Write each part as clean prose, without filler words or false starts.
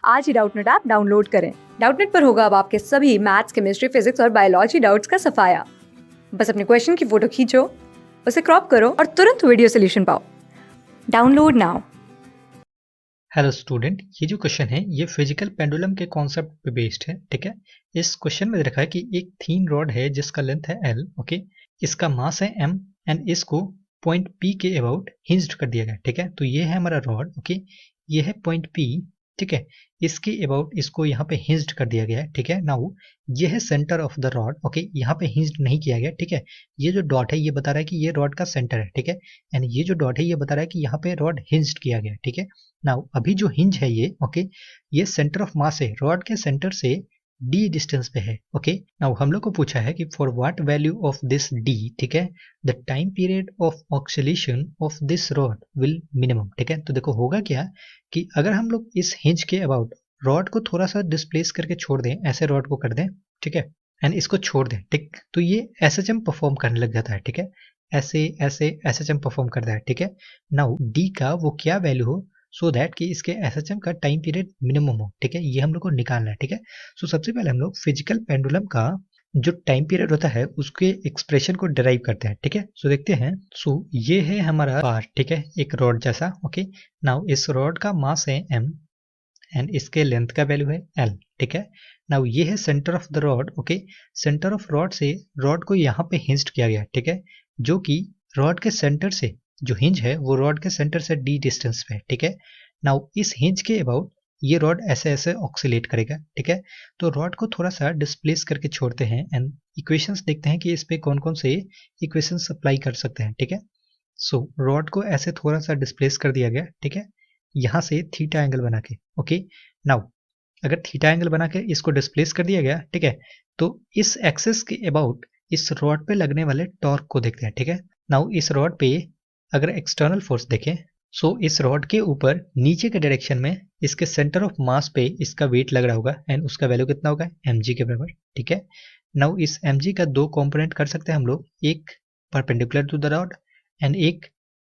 आज ही Doubtnut app download करें। Doubtnut पर होगा अब आपके सभी मैथ्स, केमिस्ट्री, फिजिक्स और बायोलॉजी डाउट्स का सफाया। बस अपने क्वेश्चन की फोटो खींचो, उसे क्रॉप करो और तुरंत वीडियो सोल्यूशन पाओ। Download now. हेलो स्टूडेंट, ये जो क्वेश्चन है ये फिजिकल पेंडुलम के कॉन्सेप्ट पे बेस्ड है। ठीक है, इस क्वेश्चन में रखा है कि एक थीन रॉड है जिसका लेंथ है L। ओके, इसका मास है M एंड इसको पॉइंट P के अबाउट हिंज्ड कर दिया गया। ठीक है, तो ये है हमारा रॉड। ओके, ये है पॉइंट P। ठीक है, इसके अबाउट इसको यहाँ पे हिंज्ड कर दिया गया है। ठीक है, नाउ ये है centre of the rod. Okay, यहाँ पे हिंज्ड नहीं किया गया। ठीक है, ये जो डॉट है ये बता रहा है कि ये रॉड का सेंटर है। ठीक है, एंड ये जो डॉट है ये बता रहा है कि यहाँ पे रॉड हिंज्ड किया गया है। ठीक है, नाउ अभी जो हिंज है ये ओके, ये सेंटर ऑफ मास है, रॉड के सेंटर से d डिस्टेंस पे है। ओके, नाउ हम लोग को पूछा है कि for what value of this d, ठीक है, the time period of oscillation of this rod will minimum. ठीक है, तो देखो होगा क्या कि अगर हम लोग इस हिंज के अबाउट रॉड को थोड़ा सा डिस्प्लेस करके छोड़ दें, ऐसे रॉड को कर दें, ठीक है, एंड इसको छोड़ दें, ठीक, तो ये SHM परफॉर्म करने लग जाता है। ठीक है, ऐसे ऐसे SHM परफॉर्म करता है। ठीक है, नाउ d का वो क्या वैल्यू हो सो दैट कि इसके SHM का टाइम पीरियड मिनिमम हो। ठीक है, ये हम लोग को निकालना है। ठीक है, सो सबसे पहले हम लोग फिजिकल पेंडुलम का जो टाइम पीरियड होता है उसके एक्सप्रेशन को डिराइव करते हैं। ठीक है, सो देखते हैं। सो ये है हमारा बार, ठीक है, एक रॉड जैसा। ओके, नाउ इस रॉड का मास है M एंड इसके लेंथ का वैल्यू है L। ठीक है, नाउ ये है centre of the rod. Okay, centre of rod से रॉड को यहाँ पे हिंज्ड किया गया। ठीक है, जो कि रॉड के सेंटर से जो हिंज है वो रॉड के सेंटर से d डिस्टेंस पे है। ठीक है, नाउ इस हिंज के अबाउट ये रॉड ऐसे ऐसे ऑक्सीलेट करेगा। ठीक है, तो रॉड को थोड़ा सा डिस्प्लेस करके छोड़ते हैं एंड इक्वेशंस देखते हैं कि इस पे कौन कौन से इक्वेशंस अप्लाई कर सकते हैं। ठीक है, सो रॉड को ऐसे थोड़ा सा डिस्प्लेस कर दिया गया। ठीक है, यहाँ से थीटा एंगल बना के। ओके, नाउ अगर थीटा एंगल बना के इसको डिस्प्लेस कर दिया गया, ठीक है, तो इस एक्सिस के अबाउट इस रॉड पे लगने वाले टॉर्क को देखते हैं। ठीक है, नाउ इस रॉड पे अगर एक्सटर्नल फोर्स देखें, सो इस रॉड के ऊपर नीचे के डायरेक्शन में इसके सेंटर ऑफ मास पे इसका वेट लग रहा होगा एंड उसका वैल्यू कितना होगा mg के बराबर। ठीक है, नाउ इस mg का दो कंपोनेंट कर सकते हैं हम लोग, एक perpendicular to the rod and एक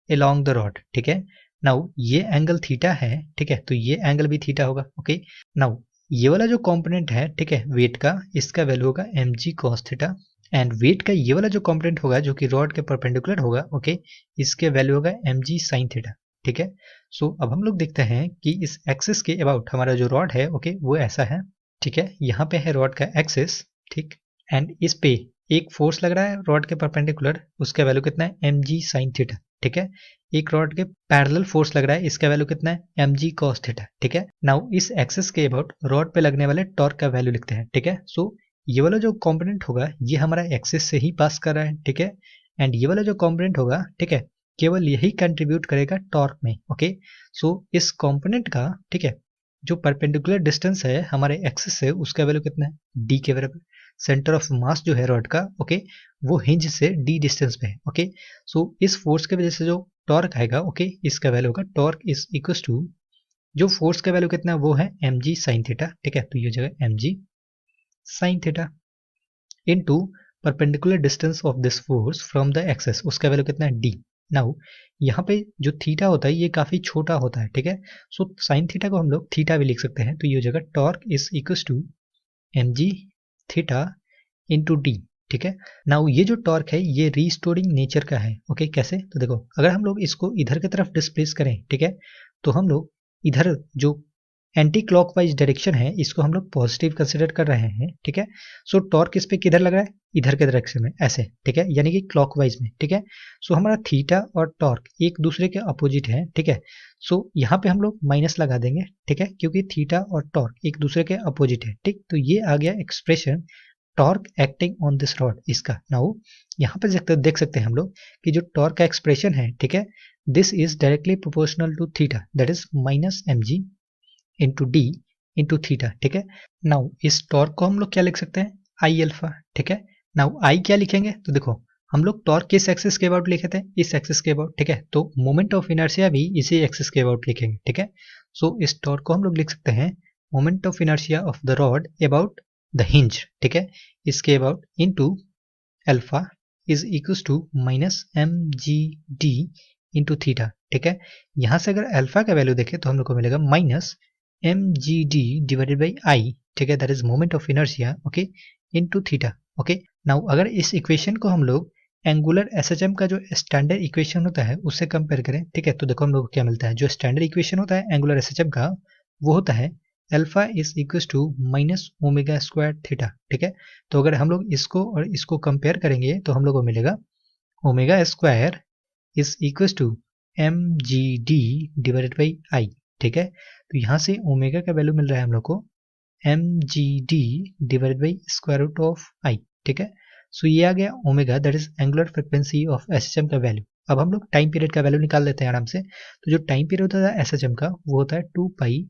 अलोंग द रॉड। ठीक है, नाउ ये एंगल थीटा है। ठीक है, तो ये एंगल भी थीटा होगा। ओके, नाउ ये वाला जो कंपोनेंट है, ठीक है, वेट का, इसका वैल्यू होगा mg cos theta and weight का ये वाला जो कंपोनेंट होगा जो कि रॉड के परपेंडिकुलर होगा, ओके, इसके वैल्यू होगा mg sin थीटा। ठीक है, सो अब हम लोग देखते हैं कि इस एक्सिस के अबाउट हमारा जो रॉड है, ओके, वो ऐसा है। ठीक है, यहाँ पे है रॉड का एक्सिस, ठीक, एंड इस पे एक फोर्स लग रहा है रॉड के परपेंडिकुलर, उसका वैल्यू कितना है mg sin थीटा। ठीक है, एक रॉड के पैरेलल फोर्स लग रहा है, इसका वैल्यू कितना है mg cos थीटा। ठीक है, नाउ इस एक्सिस के अबाउट रॉड पे लगने वाले टॉर्क का वैल्यू लिखते हैं। ठीक है, सो ये वाला जो कंपोनेंट होगा ये हमारा एक्सिस से ही पास कर रहा है। ठीक है, एंड ये वाला जो कंपोनेंट होगा, ठीक है, केवल यही कंट्रीब्यूट करेगा टॉर्क में। ओके, सो इस कंपोनेंट का, ठीक है, जो परपेंडिकुलर डिस्टेंस है हमारे एक्सिस से उसका वैल्यू कितना है d के बराबर। सेंटर ऑफ मास जो है रॉड का, ओके, वो हिंज से d डिस्टेंस पे है। ओके, सो इस फोर्स के वजह से जो टॉर्क आएगा, ओके, इसका वैल्यू होगा टॉर्क इज इक्वल टू, जो फोर्स का वैल्यू कितना है वो है mg sin थीटा। ठीक है, तो ये जगह mg sin theta into perpendicular distance of this force from the axis, उसका वैल्यू कितना है d। नाउ यहाँ पे जो थीटा होता है ये काफी छोटा होता है। ठीक है, सो साइन थीटा को हम लोग थीटा भी लिख सकते हैं, तो ये जगह torque is equal to mg theta into D. ठीक है, नाउ ये जो टॉर्क है ये रीस्टोरिंग नेचर का है। ओके, कैसे, तो देखो अगर हम लोग इसको इधर की तरफ डिस्प्लेस करें, ठीक है, तो हम लोग इधर जो एंटी क्लॉकवाइज डायरेक्शन है इसको हम लोग पॉजिटिव कंसिडर कर रहे हैं। ठीक है, सो टॉर्क इस पे किधर लग रहा है, इधर के डायरेक्शन में, ऐसे। ठीक है, यानी कि क्लॉकवाइज में। ठीक है, सो हमारा थीटा और टॉर्क एक दूसरे के अपोजिट है। ठीक है, सो यहाँ पे हम लोग माइनस लगा देंगे। ठीक है, क्योंकि थीटा और टॉर्क एक दूसरे के अपोजिट है। ठीक, तो ये आ गया expression torque acting on this rod इसका। नाउ यहाँ पे देख सकते हैं हम लोग कि जो टॉर्क का एक्सप्रेशन है, ठीक है, this is directly proportional to theta, that is minus mg into D into theta. ठीक है, नाउ इस टॉर्क को हम लोग क्या लिख सकते हैं, आई अल्फा। ठीक है, नाउ आई क्या लिखेंगे, तो देखो हम लोग टॉर्क किस एक्सिस के अबाउट लिखे थे, इस एक्सिस के अबाउट। ठीक है, तो मोमेंट ऑफ इनर्शिया भी इसी एक्सिस के अबाउट लिखेंगे। ठीक है, सो इस टॉर्क को हम लोग लिख सकते हैं moment of inertia of the rod about the hinge. ठीक है, इसके about into alpha is equal to minus mg d into theta. ठीक है, यहां से अगर अल्फा का वैल्यू देखें तो हम लोग को मिलेगा minus mgd divided by I, ठीक है, that is moment of inertia, okay, into theta, okay. Now अगर इस इक्वेशन को हम लोग एंगुलर एसएचएम का जो स्टैंडर्ड इक्वेशन होता है उससे कंपेयर करें, ठीक है, तो देखो हम लोग को क्या मिलता है। जो स्टैंडर्ड इक्वेशन होता है एंगुलर एसएचएम का वो होता है alpha is equal to minus omega square theta, ठीक है। तो अगर हम लोग इसको और इसको कंपेयर करेंगे तो हम लोग को मिलेगा omega square is equal to M G D divided by I, ठीक है। तो यहाँ से ओमेगा का वैल्यू मिल रहा है हम लोग को M G D divided by square root of I, ठीक है। सो ये आ गया omega, that is angular frequency of SHM का वैल्यू। अब हम लोग टाइम पीरियड का वैल्यू निकाल लेते हैं आराम से। तो जो टाइम पीरियड होता है एसएचएम का वो होता है 2 पाई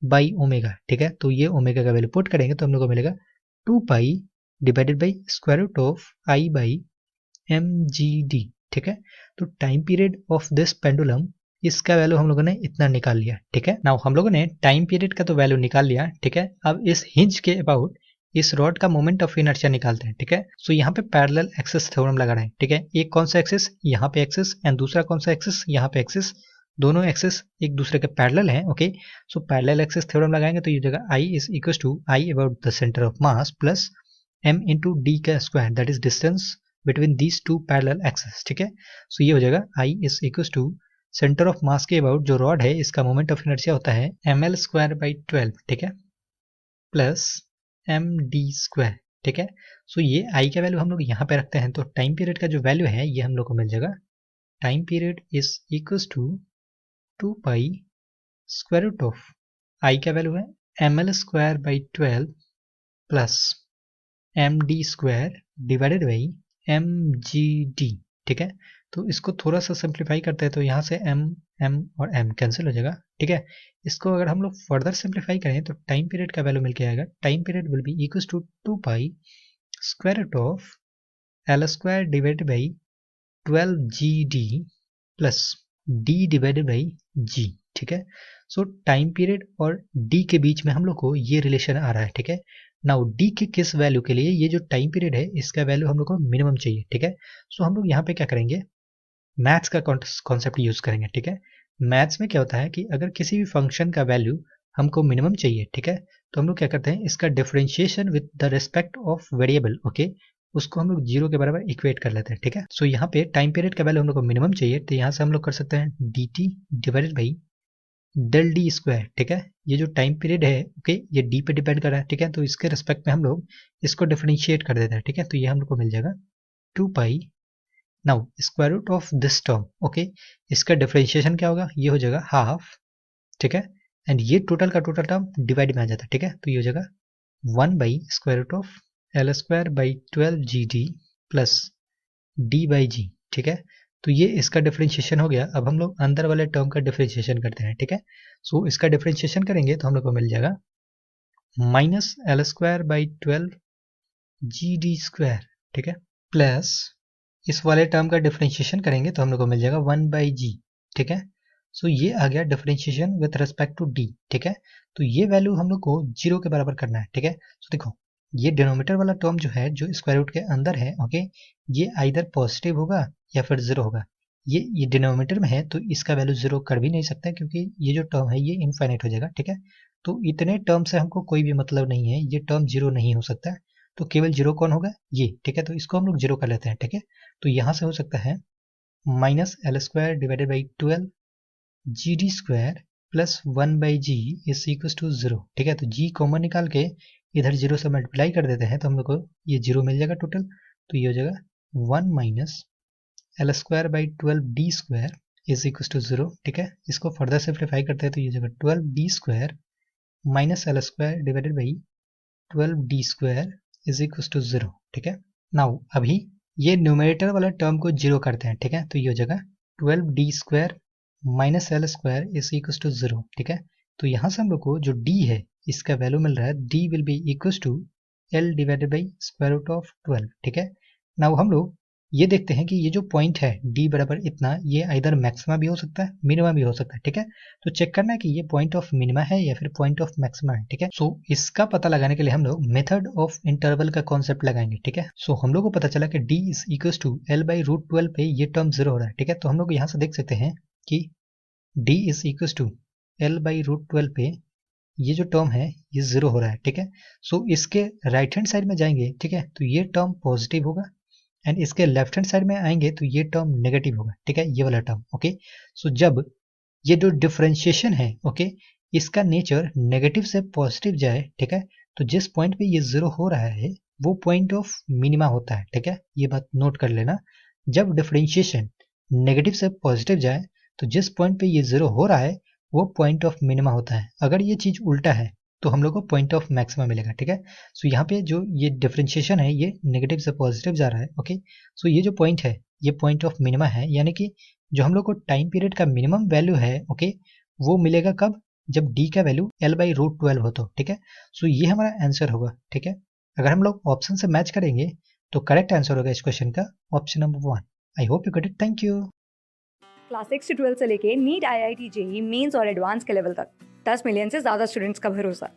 बाई ओमेगा, ठीक है। तो ये ओमेगा का वैल्यू पुट करेंगे तो हम लोग को मिलेगा 2 pi divided by square root of I by M G D, ठीक है। तो time period of this pendulum, इसका वैल्यू हम लोगों ने इतना निकाल लिया, ठीक है। नाउ हम लोगों ने टाइम पीरियड का तो वैल्यू निकाल लिया, ठीक है। अब इस हिंज के अबाउट इस रॉड का मोमेंट ऑफ इनर्शिया निकालते हैं, ठीक है। सो यहाँ पे पैरेलल एक्सिस थ्योरम लगा रहे हैं, ठीक है। एक कौन सा एक्सिस, यहाँ पे एक्सिस, एंड दूसरा कौन सा एक्सिस, यहाँ पे एक्सिस। दोनों एक्सिस एक दूसरे के पैरेलल हैं, okay. So parallel axis theorem लगाएंगे तो ये जगह I is equal to I about the centre of mass plus M into D का square, that is distance between these two parallel axis, ठीक है। सो ये हो जाएगा I is equal to centre of mass के about जो rod है इसका मोमेंट ऑफ इनर्शिया होता है एम एल स्क्वायर बाई 12, ठीक है, प्लस एम डी स्क्वायर, ठीक है। सो ये आई का वैल्यू हम लोग यहाँ पे रखते हैं तो टाइम पीरियड का जो वैल्यू है ये हम लोग को मिल जाएगा time period is equal to 2 pi square root of I का वैल्यू है M L square by 12 plus M D square divided by M G D, ठीक है। तो इसको थोड़ा सा सिंप्लीफाई करते हैं तो यहाँ से एम एम और एम कैंसिल हो जाएगा, ठीक है। इसको अगर हम लोग फर्दर सिंप्लीफाई करें तो टाइम पीरियड का वैल्यू मिल के आएगा time period will be equal to 2 pi square root of L square divided by 12 G D plus D divided by G, ठीक है। सो टाइम पीरियड और डी के बीच में हम लोग को ये रिलेशन आ रहा है, ठीक है। नाउ डी के किस वैल्यू के लिए ये जो टाइम पीरियड है इसका वैल्यू हम लोग को मिनिमम चाहिए, ठीक है। सो हम लोग यहाँ पे क्या करेंगे, मैथ्स का कॉन्सेप्ट यूज करेंगे, ठीक है। मैथ्स में क्या होता है कि अगर किसी भी फंक्शन का वैल्यू हमको मिनिमम चाहिए, ठीक है, तो हम लोग क्या करते हैं इसका differentiation with the respect of variable, okay, उसको हम लोग जीरो के बराबर इक्वेट कर लेते हैं, ठीक है। सो यहाँ पे टाइम पीरियड का वैल्यू हम लोग को मिनिमम चाहिए तो यहाँ से हम लोग कर सकते हैं D T divided by del D square, ठीक है। ये जो टाइम पीरियड है, ओके, ये डी पे डिपेंड कर रहा है, ठीक है। तो इसके रिस्पेक्ट में हम लोग इसको डिफरेंशिएट कर देते हैं, ठीक है। तो ये हम लोग को मिल जाएगा 2 pi, now square root of this term, okay, इसका डिफरेंशिएशन क्या होगा, ये हो जाएगा हाफ, ठीक है। एंड ये टोटल का टोटल टर्म डिवाइड में आ जाता है, ठीक है। तो ये हो जाएगा 1 by square root of L square by 12 G D plus D by G, ठीक है। तो ये इसका डिफरेंशिएशन हो गया। अब हम लोग अंदर वाले टर्म का डिफरेंशिएशन करते हैं, ठीक है। सो इसका डिफरेंशिएशन करेंगे तो हम लोग को मिल जाएगा minus L square by 12 G D square, ठीक है, प्लस इस वाले टर्म का डिफरेंशिएशन करेंगे तो हम लोग को मिल जाएगा 1 बाई जी, ठीक है। सो ये आ गया differentiation with respect to D, ठीक है। तो ये वैल्यू हम लोग को जीरो के बराबर करना है, ठीक है। सो देखो ये डिनोमिनेटर वाला टर्म जो है जो स्क्वायर रूट के अंदर है, ओके, ये आइदर पॉजिटिव होगा या फिर जीरो होगा। ये डिनोमिनेटर में है तो इसका वैल्यू जीरो कर भी नहीं सकता क्योंकि ये जो टर्म है ये इनफाइनाइट हो जाएगा, ठीक है। तो इतने टर्म से हमको कोई भी मतलब नहीं है, ये टर्म जीरो नहीं हो सकता। तो केवल जीरो कौन होगा, ये, ठीक है। तो इसको हम लोग जीरो कर लेते हैं, ठीक है। तो यहाँ से हो सकता है minus L square divided by 12 G D square plus 1 by G is equal to zero, ठीक है। तो जी कॉमन निकाल के इधर जीरो से मल्टीप्लाई कर देते हैं तो हम लोग को ये जीरो मिल जाएगा टोटल। तो ये हो जाएगा 1 minus L square by 12 D square is equal to zero, ठीक है। इसको फर्दर सिंप्लीफाई करते हैं तो ये हो जाएगा 12 D square minus L square divided by 12 D square is equal to zero, ठीक है। नाउ अभी ये न्यूमरेटर वाला टर्म को जीरो करते हैं, ठीक है। तो ये हो जाएगा 12 D square minus L square is equal to zero, ठीक है। तो यहाँ से हम लोग को जो डी है इसका वैल्यू मिल रहा है D will be equal to L divided by square root of 12, ठीक है। नाउ हम लोग ये देखते हैं कि ये जो पॉइंट है डी बराबर इतना, ये आइदर मैक्सिमा भी हो सकता है मिनिमा भी हो सकता है, ठीक है। तो चेक करना है कि ये पॉइंट ऑफ मिनिमा है या फिर पॉइंट ऑफ मैक्सिमा है, ठीक है। सो इसका पता लगाने के लिए हम लोग मेथड ऑफ इंटरवल का कॉन्सेप्ट लगाएंगे, ठीक है। सो हम लोग को पता चला कि D is equal to L by root 12 पे ये टर्म जीरो हो रहा है, ठीक है। तो हम लोग यहाँ से देख सकते हैं कि D is equal to L by root 12 पे ये जो टर्म है ये 0 हो रहा है, ठीक है। सो इसके राइट हैंड साइड में जाएंगे, ठीक है, तो ये टर्म पॉजिटिव होगा, एंड इसके लेफ्ट हैंड साइड में आएंगे तो ये टर्म नेगेटिव होगा, ठीक है, ये वाला टर्म, ओके। सो जब ये जो डिफरेंशिएशन है, ओके, इसका नेचर नेगेटिव से पॉजिटिव जाए, ठीक है, तो जिस पॉइंट पे ये 0 हो रहा है वो पॉइंट ऑफ मिनिमा होता है, ठीक है, ये बात नोट कर लेना। जब डिफरेंशिएशन नेगेटिव से पॉजिटिव जाए तो जिस पॉइंट पे ये 0 हो रहा है वो पॉइंट ऑफ मिनिमा होता है। अगर ये चीज उल्टा है तो हम लोग को पॉइंट ऑफ मैक्सिमा मिलेगा, ठीक है। सो यहाँ पे जो ये डिफरेंशिएशन है ये नेगेटिव से पॉजिटिव जा रहा है, ओके। सो ये जो पॉइंट है ये पॉइंट ऑफ मिनिमा है, यानी कि जो हम लोग को टाइम पीरियड का मिनिमम वैल्यू है, ओके, वो मिलेगा कब, जब डी का वैल्यू L/√12 हो तो, ठीक है। सो ये हमारा आंसर होगा, ठीक है। अगर हम लोग ऑप्शन से मैच करेंगे तो करेक्ट आंसर होगा इस क्वेश्चन का option number 1। I hope you got it, thank you. Class 6 से 12 से लेके नीट, IIT, जेई मेंस और एडवांस के लेवल तक 10 मिलियन से ज़्यादा स्टूडेंट्स का भरोसा।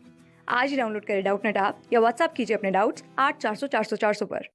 आज ही डाउनलोड करें डाउटनेट ऐप या व्हाट्सएप कीजिए अपने डाउट्स 8400 400 400 पर।